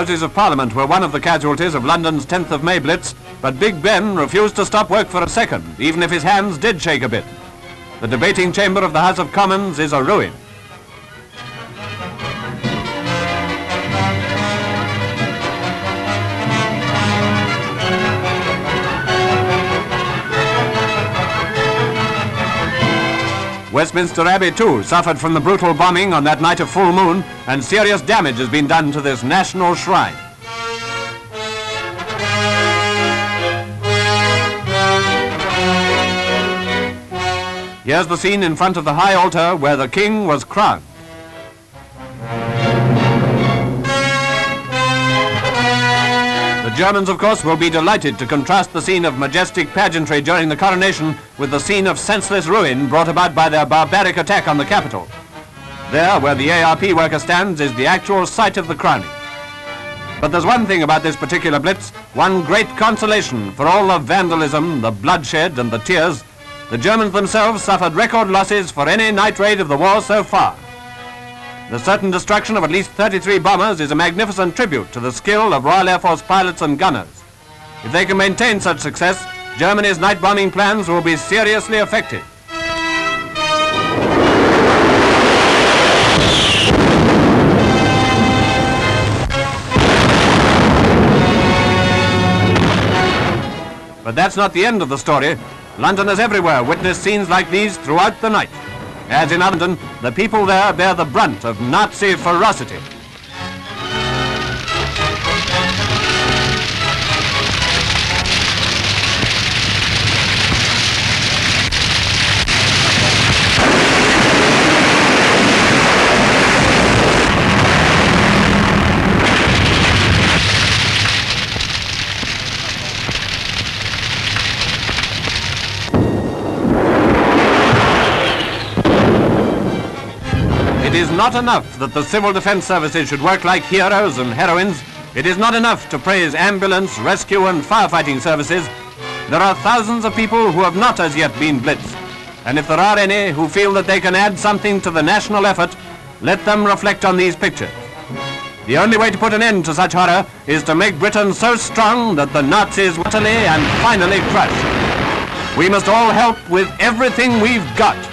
Houses of Parliament were one of the casualties of London's 10th of May Blitz, but Big Ben refused to stop work for a second, even if his hands did shake a bit. The debating chamber of the House of Commons is a ruin. Westminster Abbey, too, suffered from the brutal bombing on that night of full moon, and serious damage has been done to this national shrine. Here's the scene in front of the high altar where the king was crowned. The Germans, of course, will be delighted to contrast the scene of majestic pageantry during the coronation with the scene of senseless ruin brought about by their barbaric attack on the capital. There, where the ARP worker stands, is the actual site of the crowning. But there's one thing about this particular Blitz, one great consolation for all the vandalism, the bloodshed and the tears. The Germans themselves suffered record losses for any night raid of the war so far. The certain destruction of at least 33 bombers is a magnificent tribute to the skill of Royal Air Force pilots and gunners. If they can maintain such success, Germany's night bombing plans will be seriously affected. But that's not the end of the story. Londoners everywhere witness scenes like these throughout the night. As in London, the people there bear the brunt of Nazi ferocity. It is not enough that the civil defense services should work like heroes and heroines. It is not enough to praise ambulance, rescue and firefighting services. There are thousands of people who have not as yet been blitzed. And if there are any who feel that they can add something to the national effort, let them reflect on these pictures. The only way to put an end to such horror is to make Britain so strong that the Nazis utterly and finally crush. We must all help with everything we've got.